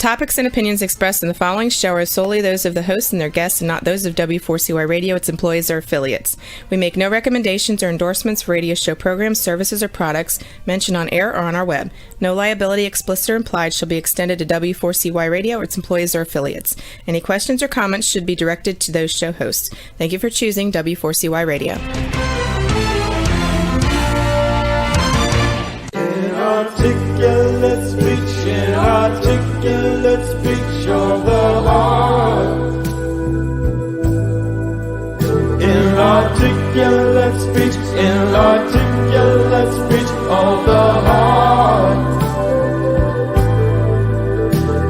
topics and opinions expressed in the following show are solely those of the hosts and their guests and not those of W4CY Radio, its employees, or affiliates. We make no recommendations or endorsements for radio show programs, services, or products mentioned on air or on our web. No liability, explicit or implied, shall be extended to W4CY Radio or its employees or affiliates. Any questions or comments should be directed to those show hosts. Thank you for choosing W4CY Radio. Inarticulate speech, inarticulate speech of the heart. Inarticulate speech, inarticulate speech of the heart.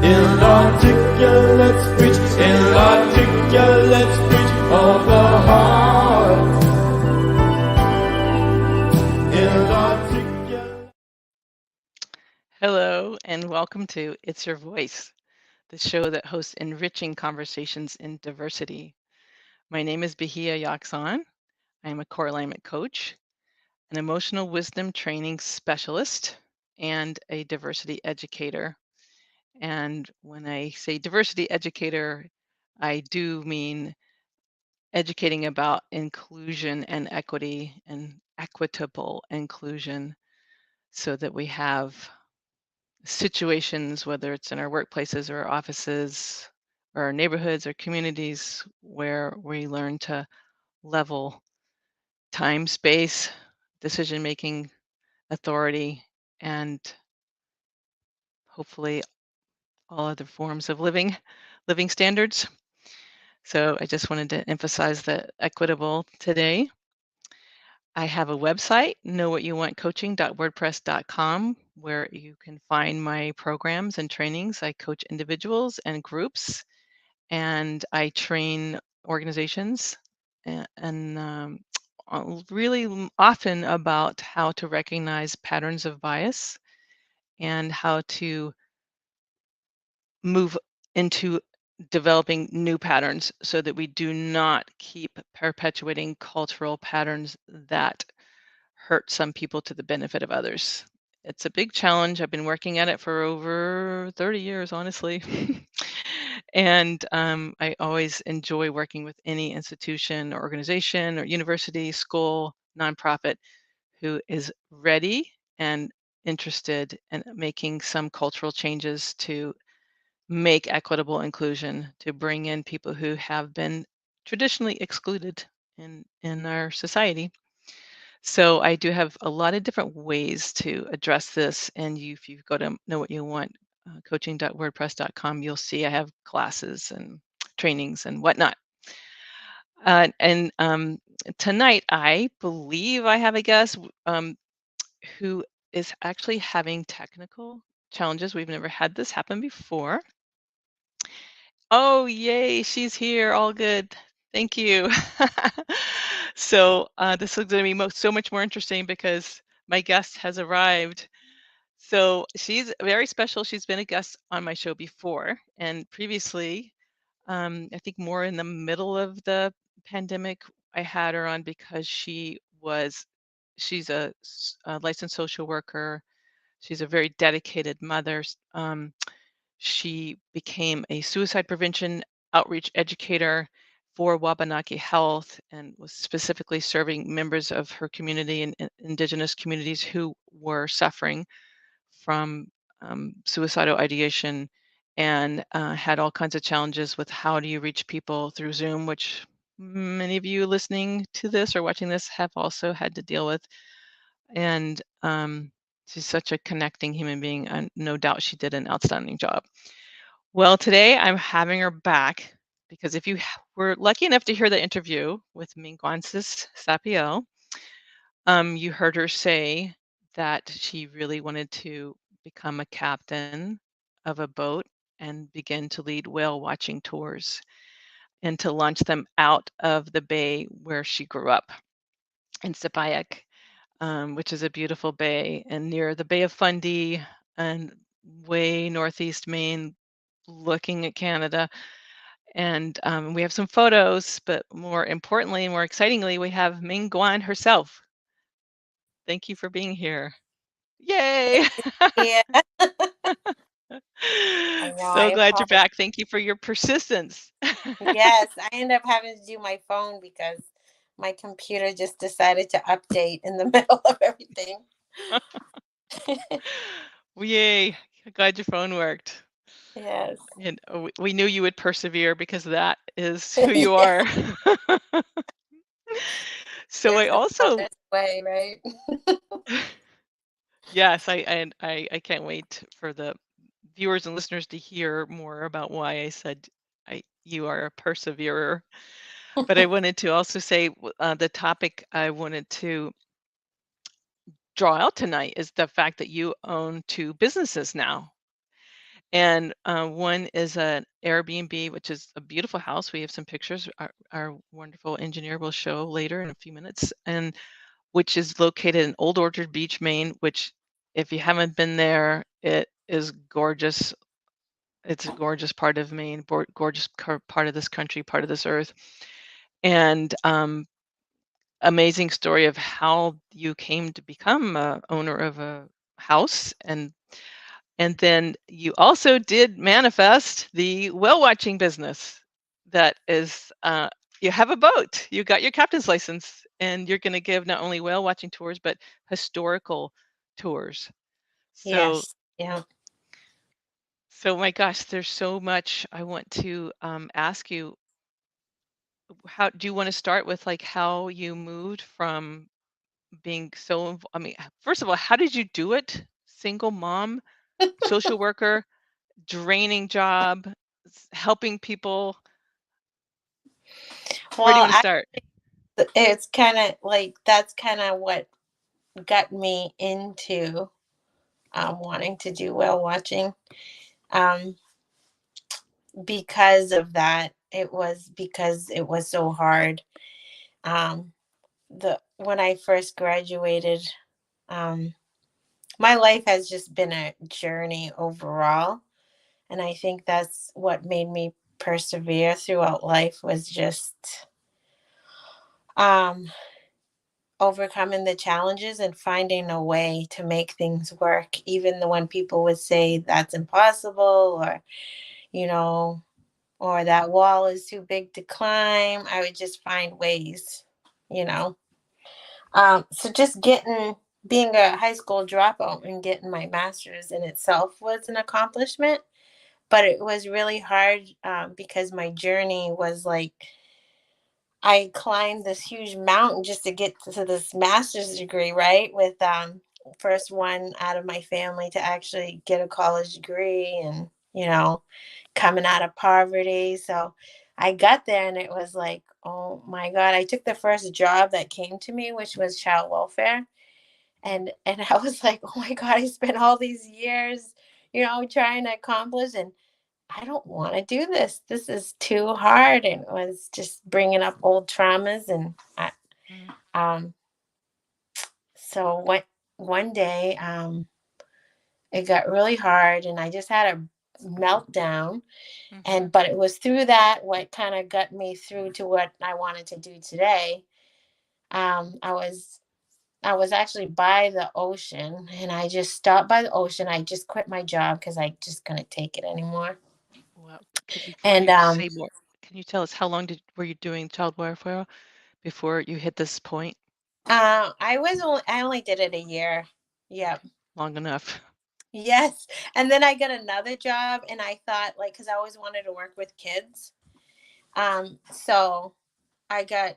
Inarticulate speech, inarticulate speech of the heart. Hello, and welcome to It's Your Voice, the show that hosts enriching conversations in diversity. My name is Bahia Yaxon. I am a core alignment coach, an emotional wisdom training specialist, and a diversity educator. And when I say diversity educator, I do mean educating about inclusion and equity and equitable inclusion so that we have situations, whether it's in our workplaces or our offices or our neighborhoods or communities, where we learn to level time, space, decision-making, authority, and hopefully all other forms of living standards. So I just wanted to emphasize the equitable today. I have a website, knowwhatyouwantcoaching.wordpress.com, where you can find my programs and trainings. I coach individuals and groups, and I train organizations, and really often about how to recognize patterns of bias and how to move into developing new patterns so that we do not keep perpetuating cultural patterns that hurt some people to the benefit of others. It's a big challenge. I've been working at it for over 30 years, honestly. And I always enjoy working with any institution or organization or university, school, nonprofit who is ready and interested in making some cultural changes to make equitable inclusion, to bring in people who have been traditionally excluded in our society. So I do have a lot of different ways to address this, and if you go to Know What You Want, coaching.wordpress.com, you'll see I have classes and trainings and whatnot. And tonight, I believe I have a guest who is actually having technical challenges. We've never had this happen before. Oh, yay, she's here. All good. Thank you. So this is going to be so much more interesting because my guest has arrived. So she's very special. She's been a guest on my show before, and previously, I think more in the middle of the pandemic, I had her on because she's a licensed social worker. She's a very dedicated mother. She became a suicide prevention outreach educator for Wabanaki Health and was specifically serving members of her community and Indigenous communities who were suffering from suicidal ideation and had all kinds of challenges with how do you reach people through Zoom, which many of you listening to this or watching this have also had to deal with. And she's such a connecting human being, and no doubt she did an outstanding job. Well, today I'm having her back because if you were lucky enough to hear the interview with Minquan Sapiel, you heard her say that she really wanted to become a captain of a boat and begin to lead whale watching tours and to launch them out of the bay where she grew up in Sipayik, which is a beautiful bay and near the Bay of Fundy and way northeast Maine, looking at Canada. And we have some photos, but more importantly, more excitingly, we have Minquan herself. Thank you for being here. Yay! Yeah. I know. So I glad you're apologize. back. Thank you for your persistence. Yes, I end up having to do my phone because my computer just decided to update in the middle of everything. Yay. Glad your phone worked. Yes. And we knew you would persevere because that is who you are. So I There's no also, other way, right? yes, I can't wait for the viewers and listeners to hear more about why I said you are a perseverer. But I wanted to also say the topic I wanted to draw out tonight is the fact that you own two businesses now. And one is an Airbnb, which is a beautiful house. We have some pictures. Our wonderful engineer will show later in a few minutes, and which is located in Old Orchard Beach, Maine. Which, if you haven't been there, it is gorgeous. It's a gorgeous part of Maine, gorgeous part of this country, part of this earth, and amazing story of how you came to become a owner of a house. And then you also did manifest the whale watching business. That is, you have a boat, you got your captain's license, and you're going to give not only whale watching tours, but historical tours. So, Yes. Yeah. so my gosh, there's so much I want to ask you. How do you want to start with, like, how you moved from being so, I mean, first of all, how did you do it? Single mom, social worker, draining job, helping people. Where do you Well, want to start? it's kind of like that's kind of what got me into wanting to do whale watching. Um, because of that, it was because it was so hard. Um, the when I first graduated, um, my life has just been a journey overall, and I think that's what made me persevere throughout life was just um overcoming the challenges and finding a way to make things work, even when people would say that's impossible, or you know or that wall is too big to climb. I would just find ways, you know. So just being a high school dropout and getting my master's in itself was an accomplishment, but it was really hard because my journey was like I climbed this huge mountain just to get to this master's degree, right? With first one out of my family to actually get a college degree and, coming out of poverty. So I got there and it was like, oh my God, I took the first job that came to me, which was child welfare. And I was like, oh my God, I spent all these years, trying to accomplish, and I don't want to do this. This is too hard. And it was just bringing up old traumas. And Mm-hmm. um, so one day, it got really hard and I just had a meltdown. Mm-hmm. But it was through that what kind of got me through to what I wanted to do today. I was actually by the ocean and I just stopped by the ocean. I just quit my job because I just couldn't take it anymore. Well, before And you say more, can you tell us how long were you doing child welfare before you hit this point? I only did it a year. Yep. Long enough. Yes. And then I got another job and I thought like cuz I always wanted to work with kids. So I got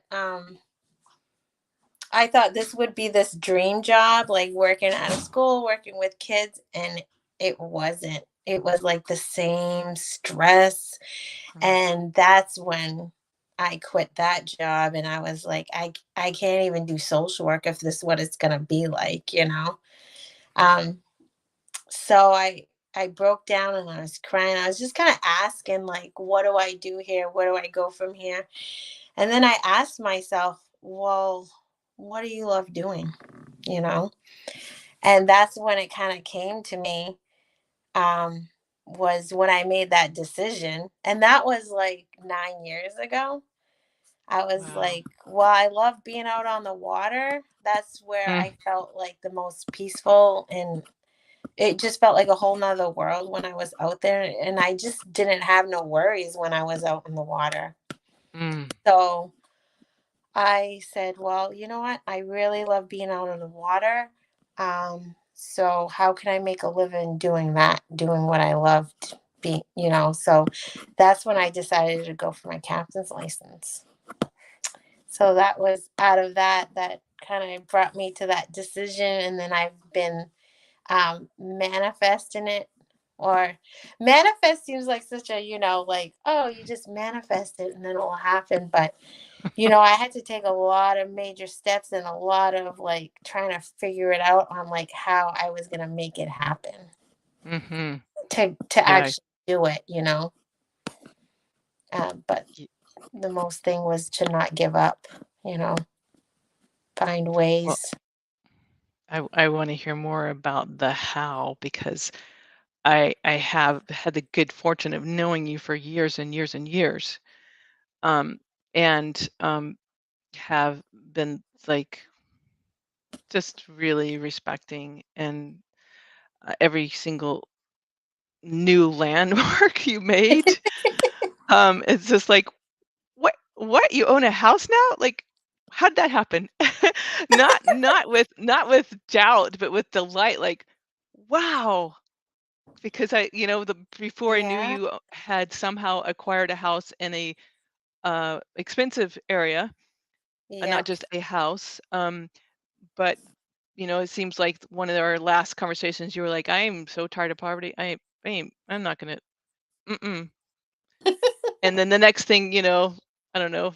I thought this would be this dream job, like working out of school, working with kids, and it wasn't. It was like the same stress. Mm. And that's when I quit that job and I was like, I can't even do social work if this is what it's gonna be like. Um, so I broke down and I was crying. I was just kind of asking, like, what do I do here? Where do I go from here? And then I asked myself, well, what do you love doing? You know? And that's when it kind of came to me, was when I made that decision. And that was like 9 years ago. I was Wow. like, well, I love being out on the water. That's where Mm. I felt like the most peaceful and it just felt like a whole nother world when I was out there, and I just didn't have no worries when I was out in the water. Mm. So I said, well, you know what? I really love being out on the water. So how can I make a living doing that, doing what I loved being, so that's when I decided to go for my captain's license. So that was out of that kind of brought me to that decision. And then I've been manifesting it. Or manifest seems like such a, like, oh, you just manifest it and then it will happen. But I had to take a lot of major steps and a lot of like trying to figure it out on like how I was gonna make it happen Mm-hmm. to Yeah. actually do it, but y- the most thing was to not give up, find Well, ways. I want to hear more about the how, because I have had the good fortune of knowing you for years and years and years, um, and have been like just really respecting and every single new landmark you made. It's just like, what? You own a house now? Like, how'd that happen? Not with doubt, but with delight. Like, wow. Because the before I knew Yeah. you had somehow acquired a house in a expensive area, not Yep. just a house. But it seems like one of our last conversations, you were like, "I'm so tired of poverty. I'm not gonna." Mm-mm. And then the next thing, I don't know.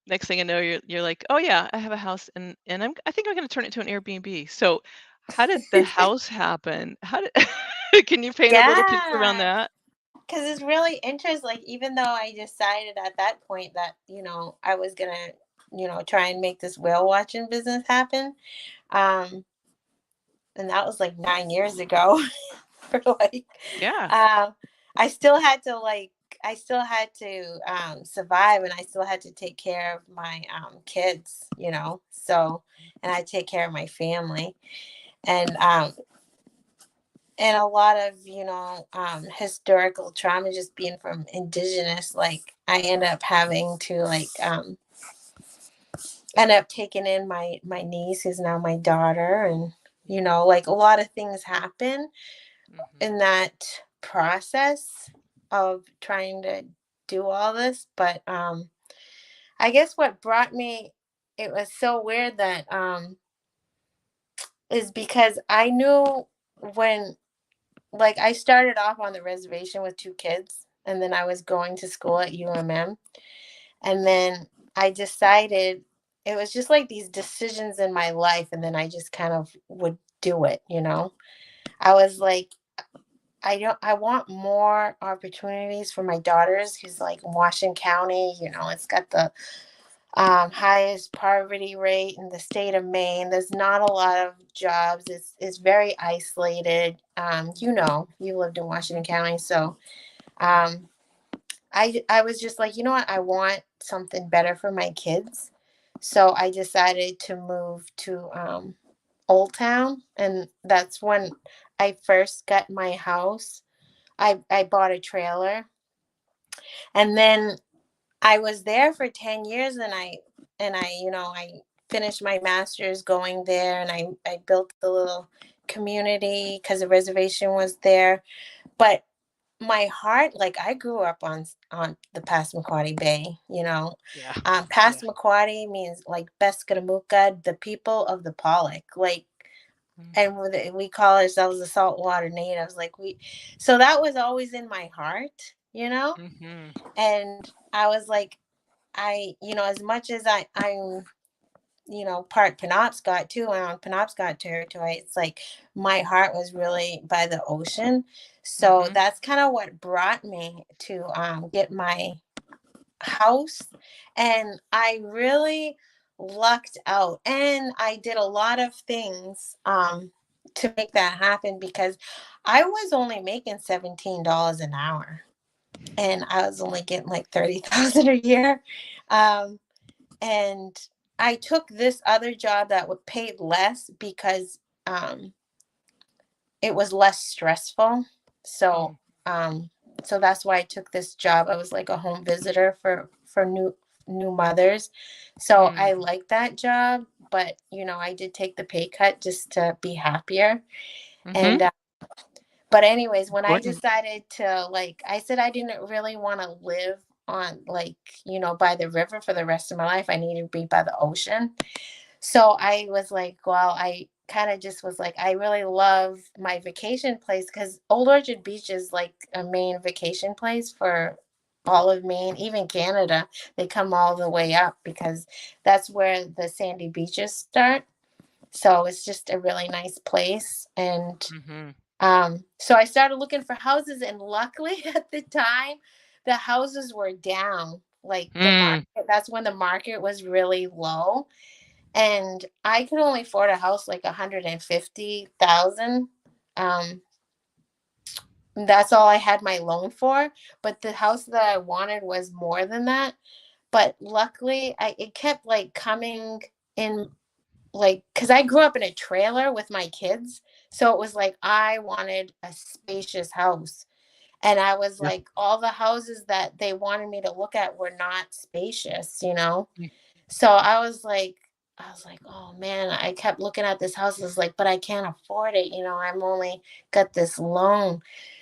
Next thing I know, you're like, "Oh yeah, I have a house, and I think I'm gonna turn it to an Airbnb." So, how did the house happen? How did can you paint a little picture around Yeah. that? Because it's really interesting. Like, even though I decided at that point that, I was gonna, try and make this whale watching business happen. Um, and that was like 9 years ago. For like, Yeah. um, I still had to like, I still had to survive, and I still had to take care of my kids, so, and I take care of my family, and a lot of historical trauma, just being from Indigenous. Like, I end up having to like end up taking in my niece, who's now my daughter, and like a lot of things happen Mhm. in that process of trying to do all this. But I guess what brought me, it was so weird that is because I knew when, like, I started off on the reservation with two kids, and then I was going to school at UMM, and then I decided, it was just like these decisions in my life, and then I just kind of would do it. I was like, I want more opportunities for my daughters, who's like in Washington County. It's got the highest poverty rate in the state of Maine. There's not a lot of jobs. It's very isolated. You lived in Washington Mhm. County, so um, I was just like, you know what, I want something better for my kids. So I decided to move to Old Town, and that's when I first got my house. I bought a trailer, and then I was there for 10 years, and I finished my master's going there, and I built the little community because the reservation was there. But my heart, like, I grew up on the Passamaquoddy Bay. Yeah. Yeah. Passamaquoddy means like Beskadamuka, the people of the Pollock. Like, Mm. and we call ourselves the saltwater natives. Like, so that was always in my heart, Mhm. and I was like, as much as I'm, part Penobscot too, and on Penobscot territory, it's like my heart was really by the ocean. So Mhm. that's kind of what brought me to get my house. And I really lucked out, and I did a lot of things to make that happen, because I was only making $17 an hour, and I was only getting like 30,000 a year. Um, and I took this other job that would pay less because um, it was less stressful. So so that's why I took this job. I was like a home visitor for new mothers. So I like that job, but I did take the pay cut just to be happier. And but anyways, when I Important. decided to, like, I said I didn't really want to live on, like, by the river for the rest of my life. I needed to be by the ocean. So I was like, well, I kind of just was like, I really love my vacation place, because Old Orchard Beach is like a main vacation place for all of Maine, even Canada. They come all the way up because that's where the sandy beaches start. So it's just a really nice place. And so I started looking for houses, and luckily at the time, the houses were down. Like the market, that's when the market was really low, and I could only afford a house like 150,000. That's all I had my loan for. But the house that I wanted was more than that. But luckily, it kept like coming in, like, because I grew up in a trailer with my kids, so it was like I wanted a spacious house. And I was Yeah. like, all the houses that they wanted me to look at were not spacious. So I was like, oh man, I kept looking at this house. I was like, but I can't afford it. I'm only got this loan.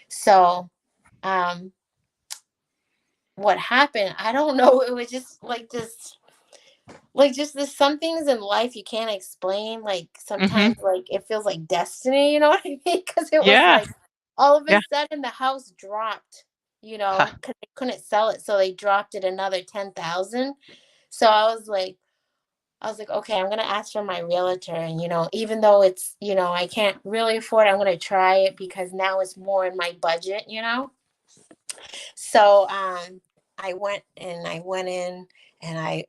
So, what happened? I don't know. It was just like this, there's some things in life you can't explain. Like sometimes, like it feels like destiny. You know what I mean? Because it was Yeah. like all of a Yeah. sudden the house dropped. Huh. Because they couldn't sell it, so they dropped it another 10,000. So I was like, okay, I'm gonna ask for my realtor, and even though it's, I can't really afford it, I'm gonna try it because now it's more in my budget. So I went in, and I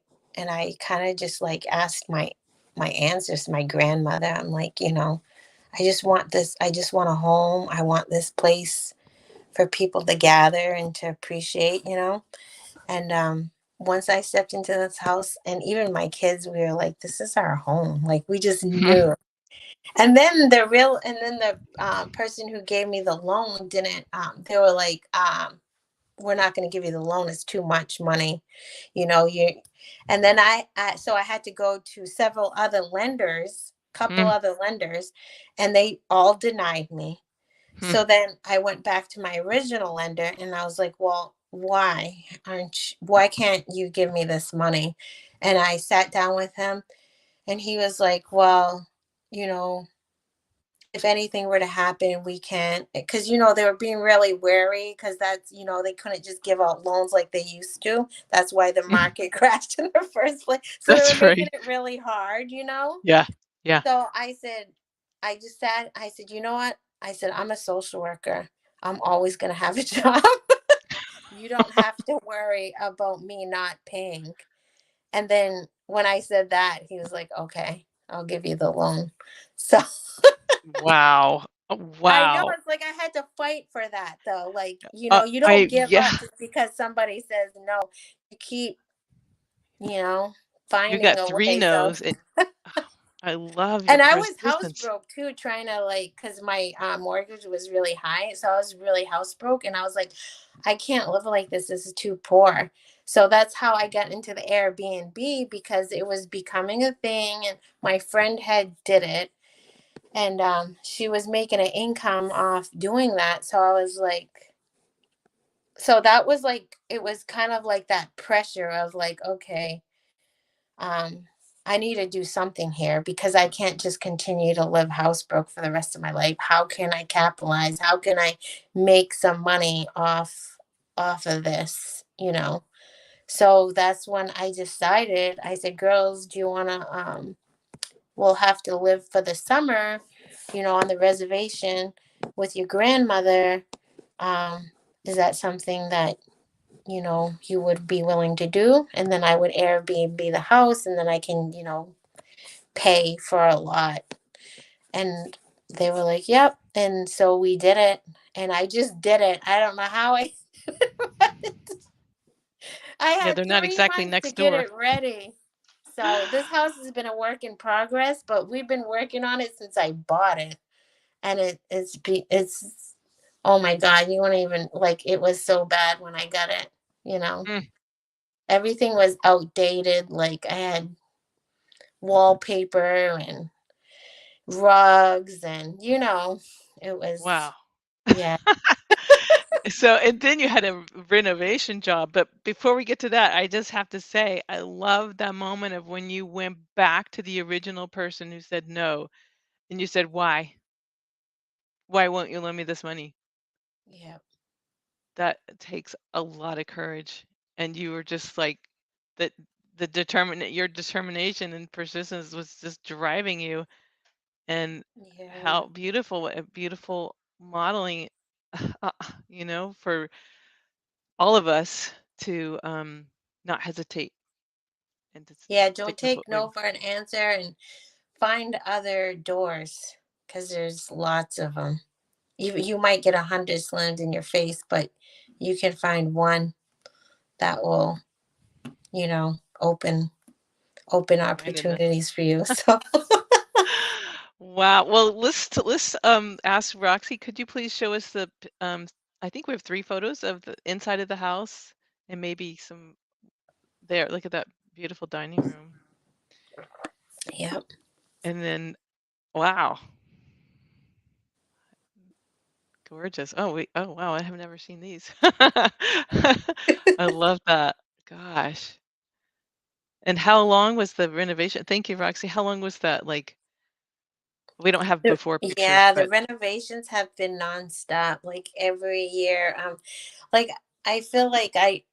kind of just like asked my ancestors, my grandmother. I'm like, I just want this. I just want a home. I want this place for people to gather and to appreciate. And once I stepped into this house, and even my kids, we were like, this is our home. Like we just knew. And then the person who gave me the loan didn't. They were like, we're not going to give you the loan. It's too much money, you. And then so I had to go to several other lenders, couple other lenders, and they all denied me. So then I went back to my original lender, and I was like, well, why can't you give me this money? And I sat down with him, and he was like, well, you know, if anything were to happen, we can't, because they were being really wary, because that's, they couldn't just give out loans like they used to. That's why the market crashed in the first place. So they were That's making right. it really hard. Yeah. Yeah. So I said, you know what? I said, I'm a social worker. I'm always going to have a job. You don't have to worry about me not paying. And then when I said that, he was like, okay, I'll give you the loan. So Wow. I know, Wow. it's like I had to fight for that though. Like, you don't give Yeah. up just because somebody says no. You keep, you know, You finding got a three way. So no's. I love your and I was house persistence. broke too, trying to, like, because my mortgage was really high. So I was really house broke. And I was like, I can't live like this. This is too poor. So that's how I got into the Airbnb, because it was becoming a thing. And my friend had did it. And she was making an income off doing that. So I was like, so that was like, it was kind of like that pressure of like, okay, um, I need to do something here, because I can't just continue to live house broke for the rest of my life. How can I capitalize? How can I make some money off of this? So that's when I decided. I said, girls, do you want to we'll have to live for the summer, on the reservation with your grandmother. Um is that something that you would be willing to do? And then I would Airbnb the house, and then I can, pay for a lot. And they were like, yep. And so we did it. And I just did it. I don't know how I Yeah, had they're not exactly 3 months to next get door. it ready. So this house has been a work in progress, but we've been working on it since I bought it. and it's oh my God, you won't even like it was so bad when I got it, you know. Mm, Everything was outdated. Like I had wallpaper and rugs and it was wow. yeah. So, and then you had a renovation job. But before we get to that, I just have to say, I love that moment of when you went back to the original person who said no, and you said, "Why? Why won't you lend me this money?" Yeah. That takes a lot of courage. And you were just like that your determination and persistence was just driving you. And Yeah. how beautiful, a beautiful modeling, uh, for all of us to not hesitate and to Yeah, stick don't with what take we. no for an answer and find other doors because there's lots of them. You might get 100 slammed in your face, but you can find one that will, open Find in the. opportunities for you. So Wow. Well, let's ask Roxy. Could you please show us I think we have 3 photos of the inside of the house and maybe some there. Look at that beautiful dining room. yeah. And then, wow, gorgeous. Oh wow, I have never seen these. I love that. Gosh. And how long was the renovation? Thank you, Roxy. How long was that? Like, we don't have before pictures, Yeah, the but renovations have been nonstop, like every year. Like I feel like I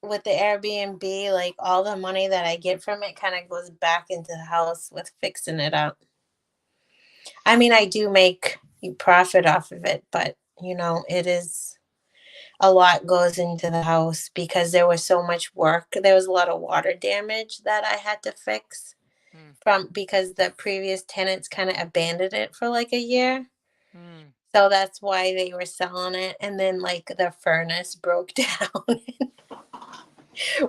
with the Airbnb, like all the money that I get from it kind of goes back into the house with fixing it up. I mean, I do make profit off of it, but it is a lot goes into the house because there was so much work. There was a lot of water damage that I had to fix mm, from because the previous tenants kind of abandoned it for like a year. mm, So that's why they were selling it. And then like the furnace broke down.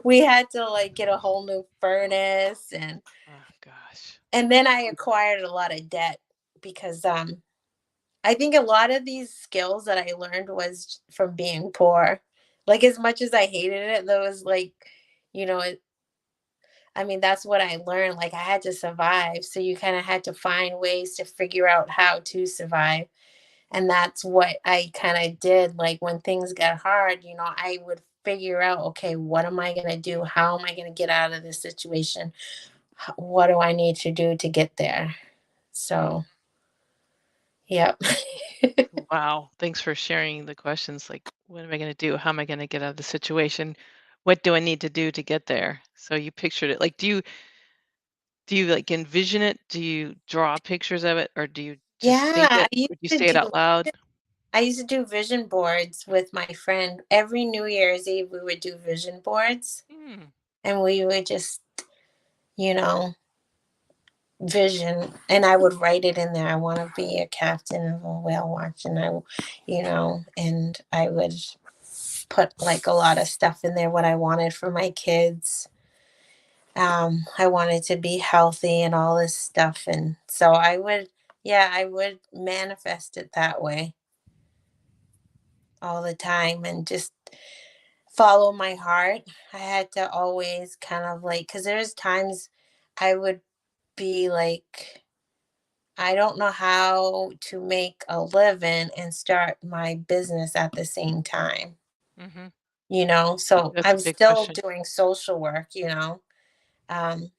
We had to like get a whole new furnace oh gosh. and then I acquired a lot of debt because I think a lot of these skills that I learned was from being poor. Like as much as I hated it, there was like, you know, it, I mean, that's what I learned. Like I had to survive. So you kind of had to find ways to figure out how to survive. And that's what I kind of did. Like when things got hard, I would figure out, okay, what am I going to do? How am I going to get out of this situation? What do I need to do to get there? Mm, So, yep. wow. Thanks for sharing the questions. Like, what am I going to do? How am I going to get out of the situation? What do I need to do to get there? So you pictured it. Like, do you like envision it? Do you draw pictures of it, or do you just think Yeah, it? Or do you say it out loud? I used to do vision boards with my friend. Every New Year's Eve, we would do vision boards Hmm. and we would just, you know, vision. And I would write it in there. I want to be a captain of a whale watch. And and I would put like a lot of stuff in there, what I wanted for my kids. I wanted to be healthy and all this stuff. And so I would manifest it that way all the time and just follow my heart. I had to always kind of like, because there's times I would be like, I don't know how to make a living and start my business at the same time, Mm-hmm. So That's a I'm big still question. doing social work. Um,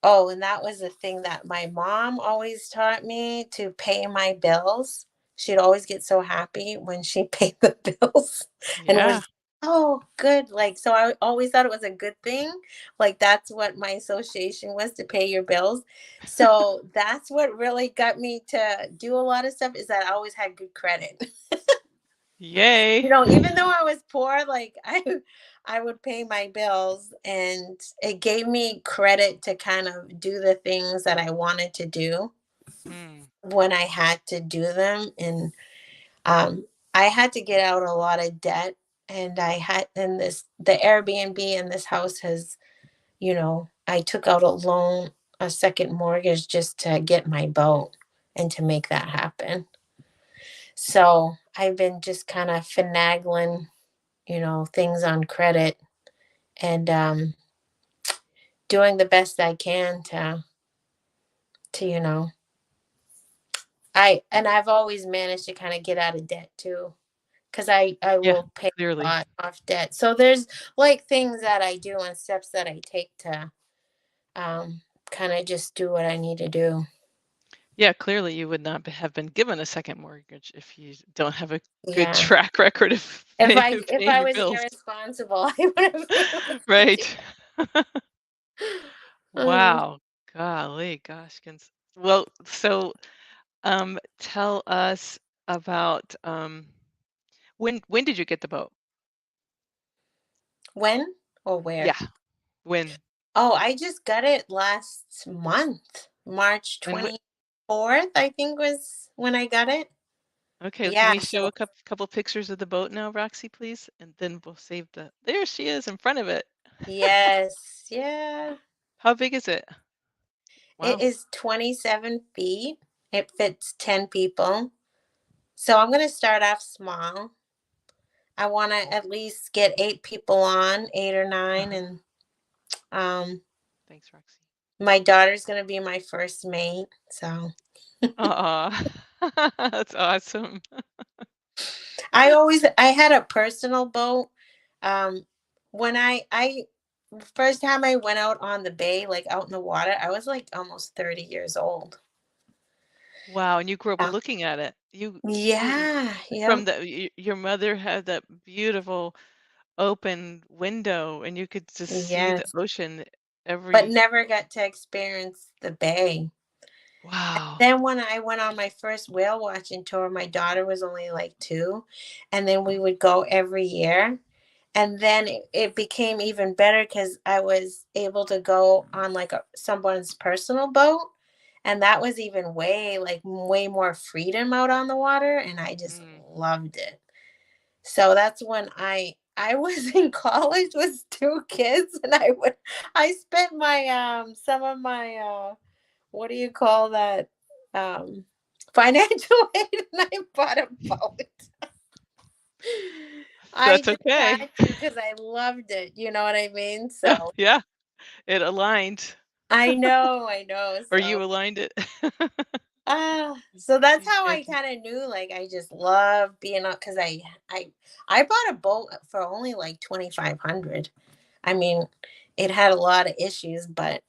Oh, and that was the thing that my mom always taught me to pay my bills. She'd always get so happy when she paid the bills and Yeah. was, oh, good. Like, so I always thought it was a good thing. Like, that's what my association was to pay your bills. So that's what really got me to do a lot of stuff is that I always had good credit. Yay. Even though I was poor, like I would pay my bills and it gave me credit to kind of do the things that I wanted to do Mm, when I had to do them. And I had to get out a lot of debt and the Airbnb in this house has, I took out a loan, a second mortgage just to get my boat and to make that happen. So I've been just kind of finagling, things on credit and doing the best I can to I've always managed to kind of get out of debt too, because I Yeah, will pay a clearly. lot off debt. So there's like things that I do and steps that I take to kind of just do what I need to do. Yeah, clearly you would not have been given a second mortgage if you don't have a good Yeah. track record of If paying I your was bills. irresponsible, I would have been able to do. Right. Um, Wow. Golly, goshkins. Well, so tell us about when did you get the boat? when or where? Yeah, when Oh, I just got it last month. March and what 24th, I think was when I got it. okay, can Yeah, we show so a couple pictures of the boat now, Roxy, please? And then we'll save the there she is in front of it. yes, yeah. How big is it? It Wow. is 27 feet. It fits 10 people. So I'm going to start off small. I want to at least get 8 people on, 8 or 9. Uh-huh. And Thanks, Roxy. my daughter's going to be my first mate. So Aw. That's awesome. I had a personal boat. When I first time I went out on the bay, like out in the water, I was like almost 30 years old. Wow, and you grew up Uh, looking at it. You yeah, from yep, your mother had that beautiful open window and you could just see the yes. ocean But every never got to experience the bay. wow. Then when I went on my first whale watching tour, my daughter was only like 2, and then we would go every year. And then it became even better because I was able to go on like someone's personal boat, and that was even way more freedom out on the water, and I just Mm. loved it. So that's when I was in college with 2 kids, and I spent my some of my what do you call that? Financial aid, and I bought a boat. I That's just okay. had to because I loved it. You know what I mean? Yeah, So yeah, it aligned I know. or So you aligned it. so that's You how I did. kind of knew. Like I just love being up because I bought a boat for only like 2,500. I mean, it had a lot of issues, but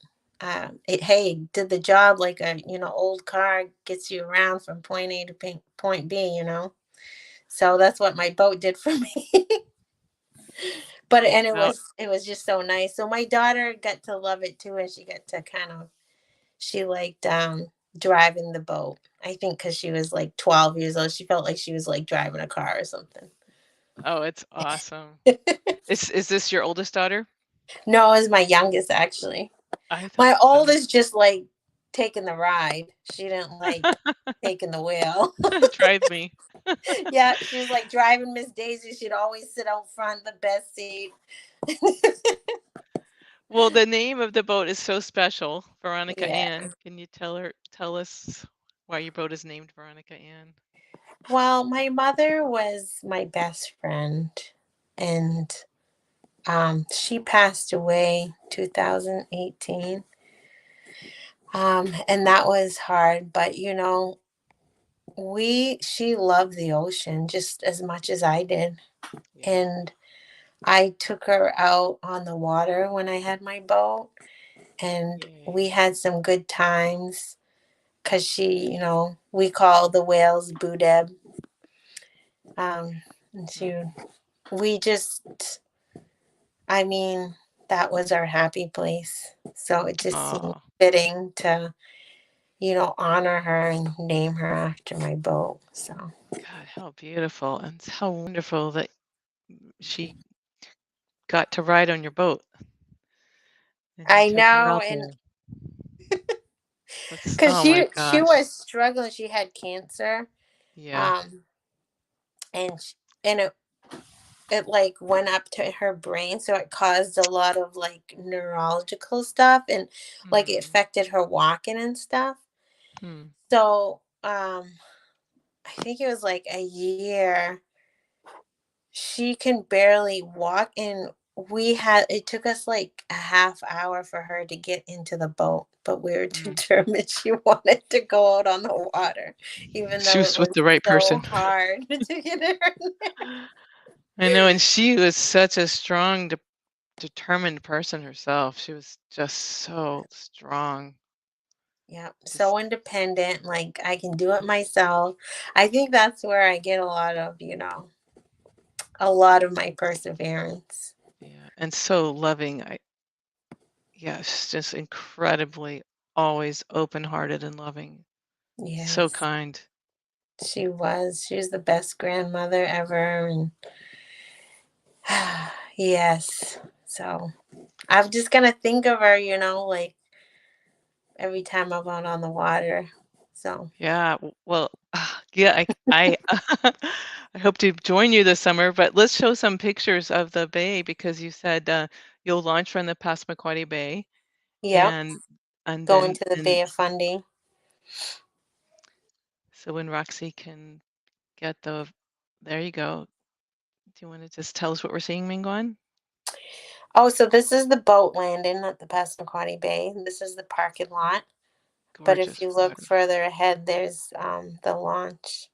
it hey did the job like a old car gets you around from point A to point B. So that's what my boat did for me. But and it Wow. was it was just so nice. So my daughter got to love it too, and she got to she liked driving the boat. I think because she was like 12 years old, she felt like she was like driving a car or something. Oh, it's awesome. Is this your oldest daughter? No, it's my youngest actually. I My thought so. oldest just like taking the ride. She didn't like taking the wheel. Drive me. Yeah, she was like driving Miss Daisy. She'd always sit out front, the best seat. Well, the name of the boat is so special, Veronica Yeah. Ann. Can you tell us why your boat is named Veronica Ann? Well, my mother was my best friend, and she passed away 2018. And that was hard, but she loved the ocean just as much as I did. Yeah. And I took her out on the water when I had my boat, and we Yay. had some good times because we call the whales Boudeb. And Hmm. we just, I mean, that was our happy place. So it just seemed Oh, fitting to, honor her and name her after my boat. So God, how beautiful and how wonderful that she got to ride on your boat and you I took her know, out and there. That's, because oh my she gosh. was struggling, she had cancer, Yeah. um, and it like went up to her brain, so it caused a lot of like neurological stuff, and like it Hmm. affected her walking and stuff. Hmm. So I think it was like a year, she can barely walk, and it took us like a half hour for her to get into the boat, but we were Mm. determined she wanted to go out on the water, even She though it was with was the right so person. hard to get her in there. I know, and she was such a strong, determined person herself. She was just so strong. Yep, Just so independent, like I can do it myself. I think that's where I get a lot of my perseverance. yeah, and so loving. Yes, just incredibly always open-hearted and loving. So Yes, kind. she was. She was the best grandmother ever, and yes. So I'm just gonna think of her, like every time I'm out on the water. So Yeah, well, yeah, I I hope to join you this summer, but let's show some pictures of the bay because you said you'll launch from the Passamaquoddy Bay yep, and and going then to the and Bay of Fundy. so when Roxy can get there you go. Do you want to just tell us what we're seeing, Minguan? Oh, so this is the boat landing at the Passamaquoddy Bay. This is the parking lot. But if Gorgeous you look water. further ahead, there's the launch.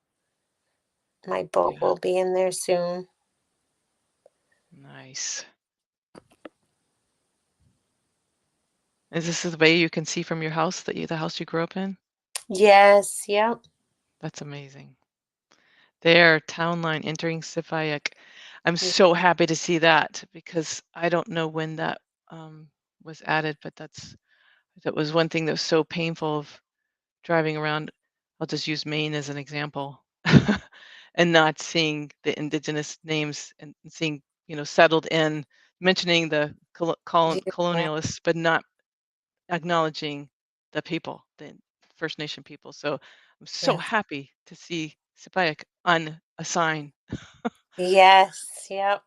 My boat Yeah, will be in there soon. nice. Is this the bay you can see from your house the house you grew up in? Yes, yep. That's amazing. There, town line entering Sipayik. I'm Yeah, so happy to see that because I don't know when that was added, but that was one thing that was so painful of driving around. I'll just use Maine as an example, and not seeing the indigenous names and seeing, settled in, mentioning the beautiful. colonialists, but not acknowledging the people, the First Nation people. So I'm so Yes. happy to see Sipayik on a sign. Yes, yep.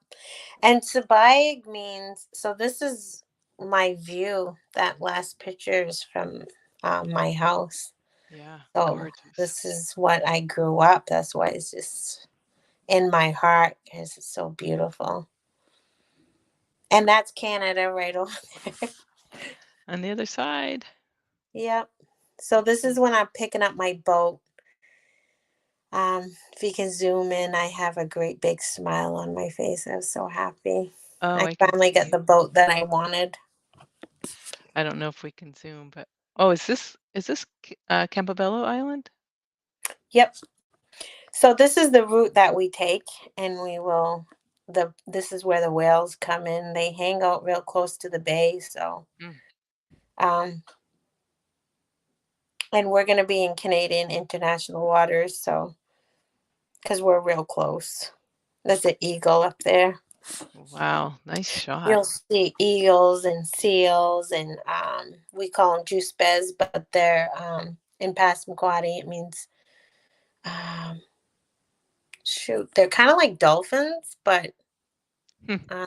And Sipayik means, so this is my view. That last picture is from my house. Yeah, So gorgeous. this is what I grew up. That's why it's just in my heart because it's so beautiful. And that's Canada right over there. On the other side. Yep. So this is when I'm picking up my boat. If you can zoom in, I have a great big smile on my face. I was so happy. Oh, I I can finally got see. the boat that I wanted. I don't know if we can zoom, but oh, is this Campobello Island? Yep. So this is the route that we take, and we will. This is where the whales come in. They hang out real close to the bay. So, Mm. um, and we're going to be in Canadian international waters. So, because we're real close. There's an eagle up there. Wow, nice shot. You'll see eagles and seals, and we call them juice bez, but they're in Passamaquoddy. It means um, shoot, they're kind of like dolphins, but Hmm. uh,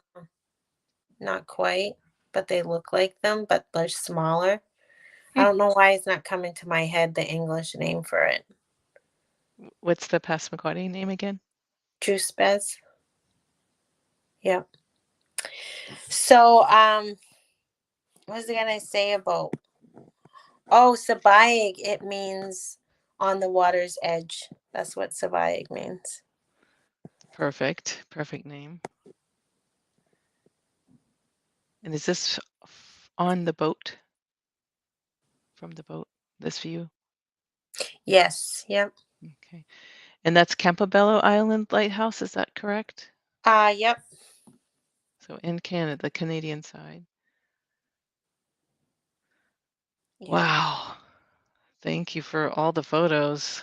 not quite. But they look like them, but they're smaller. I Hmm. don't know why it's not coming to my head the English name for it. What's the Passamaquoddy name again? Juice bez. Yep. So what was I gonna say about? Oh, Sipayik, it means on the water's edge. That's what Sipayik means. Perfect. Perfect name. And is this on the boat? From the boat? This view? Yes. Yep. Okay. And that's Campobello Island Lighthouse, is that correct? Yep. So in Canada, the Canadian side. Yep. Wow. Thank you for all the photos.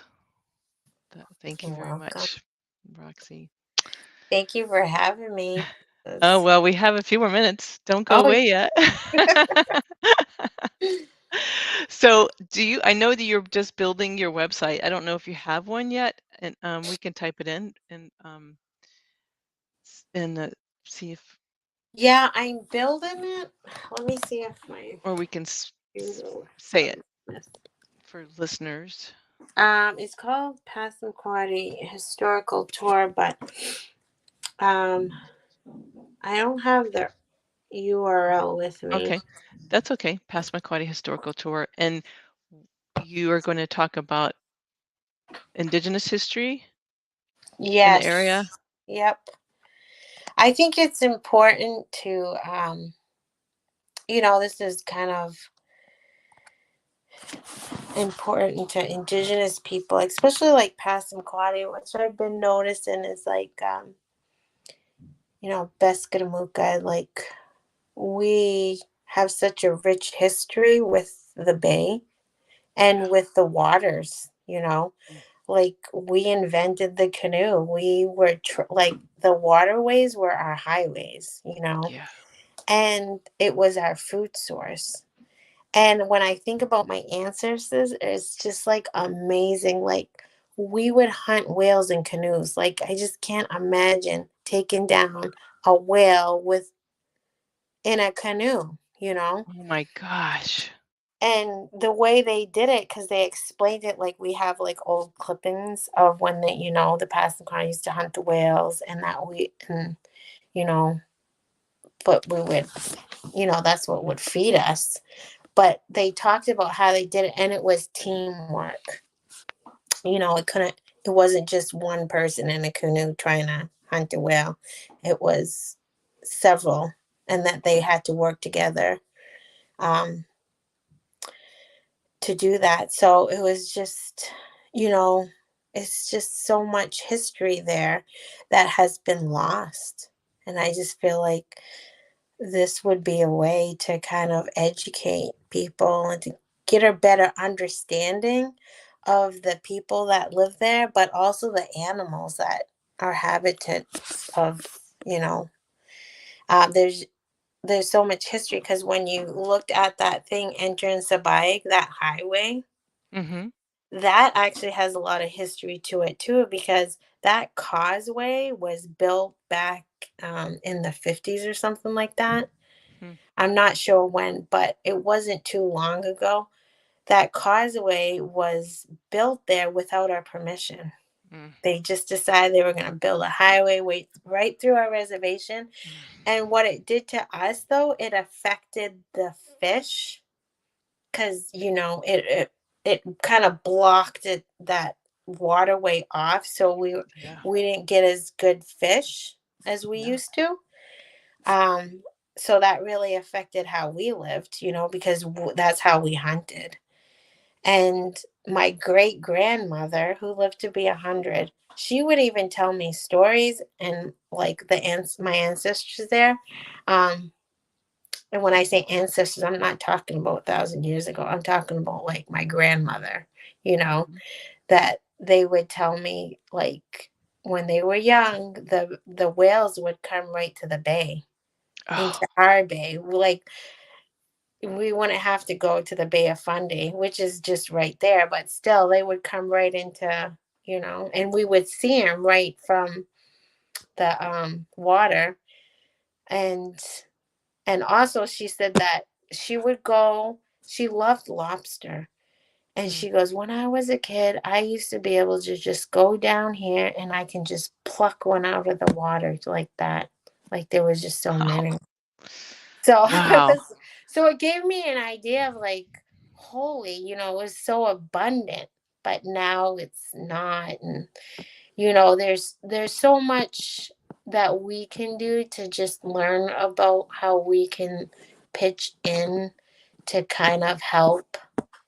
Thank you You're very welcome. much, Roxy. Thank you for having me. Oh, That's- well, we have a few more minutes. Don't go Oh, away yet. So, I know that you're just building your website. I don't know if you have one yet, and we can type it in and see if, yeah, I'm building it. Let me see if my or we can computer will say let it me. for listeners. It's called Passamaquoddy Historical Tour, but I don't have the URL with me. Okay, that's okay. Passamaquoddy Historical Tour. And you are going to talk about Indigenous history in the area? Yes. Yep. I think it's important to, this is kind of important to Indigenous people, especially like Passamaquoddy, which I've been noticing is like, Beskadamuka, like we have such a rich history with the bay Yeah. and with the waters. Mm. Like we invented the canoe. We were like the waterways were our highways, Yeah. and it was our food source. And when I think about my ancestors, it's just like amazing. Like we would hunt whales in canoes. Like I just can't imagine taking down a whale with in a canoe. Oh my gosh. And the way they did it, because they explained it, like we have like old clippings of when the Passamaquoddy used to hunt the whales, and you know, but we would, that's what would feed us. But they talked about how they did it, and it was teamwork. It wasn't just one person in a canoe trying to hunt a whale. It was several, and that they had to work together. Um, to do that. So it was just, you know, it's just so much history there that has been lost. And I just feel like this would be a way to kind of educate people and to get a better understanding of the people that live there, but also the animals that are habitants of, you know, uh, there's there's so much history because when you looked at that thing entering Sipayik, that highway, Mm-hmm. that actually has a lot of history to it too, because that causeway was built back in the 50s or something like that. Mm. I'm not sure when, but it wasn't too long ago. That causeway was built there without our permission. Mm. They just decided they were going to build a highway right through our reservation. And what it did to us, though, it affected the fish because it kind of blocked that waterway off, so we Yeah. we didn't get as good fish as we Yeah. used to. Um, so that really affected how we lived, because that's how we hunted. And my great grandmother, who lived to be 100, she would even tell me stories and like my ancestors there. Um, and when I say ancestors, I'm not talking about 1,000 years ago. I'm talking about like my grandmother, you know, Mhm. that they would tell me like when they were young, the whales would come right to the bay, into Oh, our bay. Like we wouldn't have to go to the Bay of Fundy, which is just right there, but still they would come right into, and we would see them right from the water. And also she said that she loved lobster. And mm. she goes, when I was a kid, I used to be able to just go down here and I can just pluck one out of the water like that. Like there was just so Oh, many. So wow. so it gave me an idea of like, holy, it was so abundant, but now it's not. And there's so much that we can do to just learn about how we can pitch in to kind of help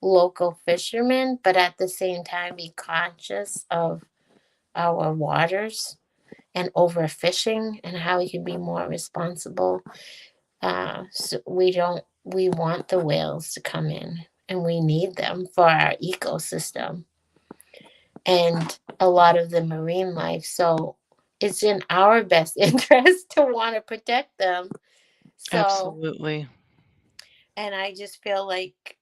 local fishermen, but at the same time be conscious of our waters and overfishing and how we can be more responsible. So we want the whales to come in and we need them for our ecosystem and a lot of the marine life. So it's in our best interest to want to protect them. So, Absolutely. and I just feel like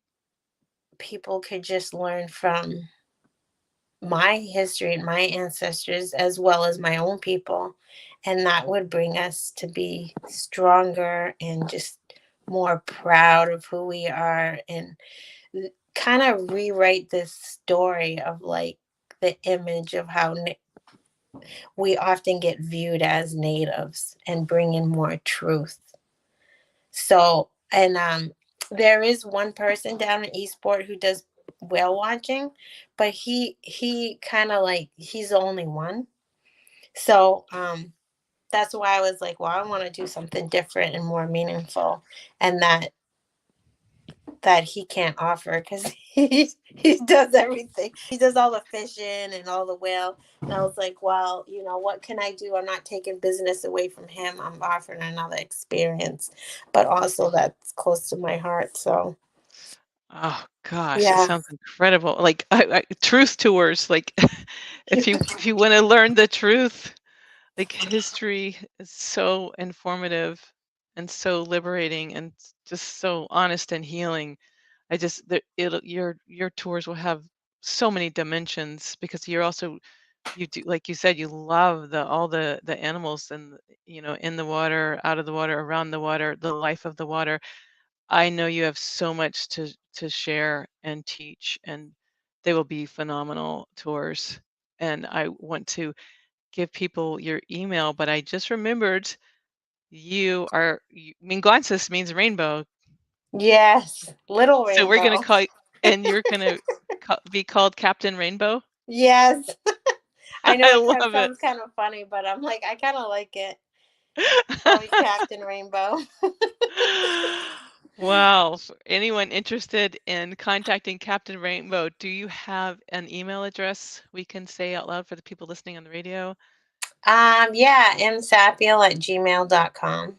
people could just learn from my history and my ancestors as well as my own people. And that would bring us to be stronger and just more proud of who we are and kind of rewrite this story of like the image of how we often get viewed as natives and bring in more truth. So, and there is one person down in Eastport who does whale watching, but he kind of like he's the only one. So that's why I was like, well, I want to do something different and more meaningful, and that he can't offer because he does everything. He does all the fishing and all the whale. And I was like, well, you know, what can I do? I'm not taking business away from him. I'm offering another experience, but also that's close to my heart. So Oh gosh, it yeah, sounds incredible. Like truth tours. Like if you want to learn the truth, like history is so informative and so liberating and just so honest and healing. I just your tours will have so many dimensions because you're also you do like you said you love all the animals and in the water, out of the water, around the water, the life of the water. I know you have so much to share and teach, and they will be phenomenal tours. And I want to give people your email, but I just remembered Minguansis means rainbow. yes, little So we're gonna rainbow. call you, and you're gonna be called Captain Rainbow. Yes, I know I it kind of love it. sounds kind of funny, but I'm like, I kind of like it. Call me Captain Rainbow. Wow. For anyone interested in contacting Captain Rainbow, do you have an email address we can say out loud for the people listening on the radio? Yeah, msapiel@gmail.com.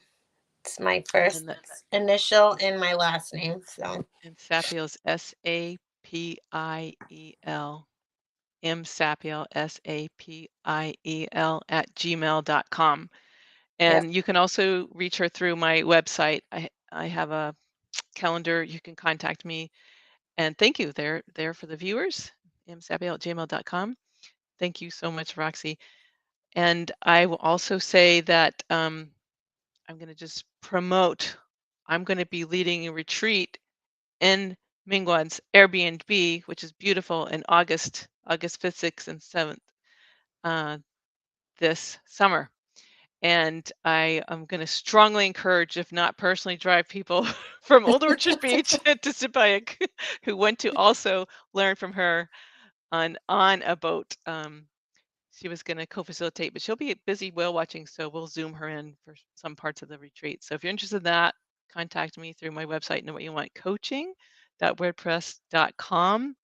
It's my first And that initial and my last name. So and Sapiel is Sapiel. Sapiel, Sapiel @gmail.com. yep. And you can also reach her through my website. I have a calendar. You can contact me. And thank you there for the viewers. Sapiel@gmail.com. Thank you so much, Roxy. And I will also say that I'm going to just promote. I'm going to be leading a retreat in Minquan's Airbnb, which is beautiful, in August 5th, 6th, and 7th this summer. And I am going to strongly encourage, if not personally drive people from Old Orchard Beach to Sipayik, who want to also learn from her on a boat. She was going to co-facilitate, but she'll be busy whale watching, so we'll Zoom her in for some parts of the retreat. So if you're interested in that, contact me through my website, know what you want, coaching.wordpress.com.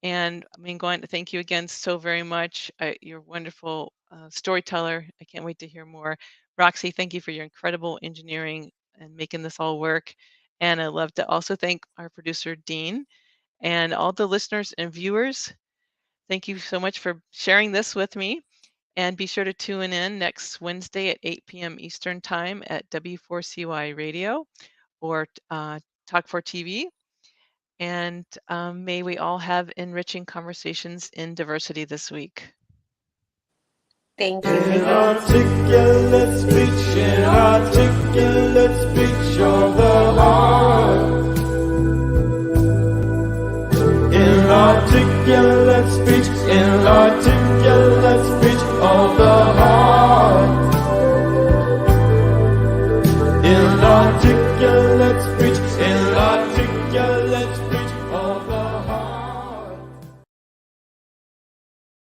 And I mean, going to thank you again so very much. You're a wonderful storyteller. I can't wait to hear more. Roxy, thank you for your incredible engineering and making this all work. And I'd love to also thank our producer, Dean, and all the listeners and viewers. Thank you so much for sharing this with me. And be sure to tune in next Wednesday at 8 p.m. Eastern Time at W4CY Radio or Talk4TV. And may we all have enriching conversations in diversity this week. Thank you. Inarticulate speech, inarticulate speech of the heart. Inarticulate speech, inarticulate speech of the heart. Inarticulate speech, inarticulate speech of the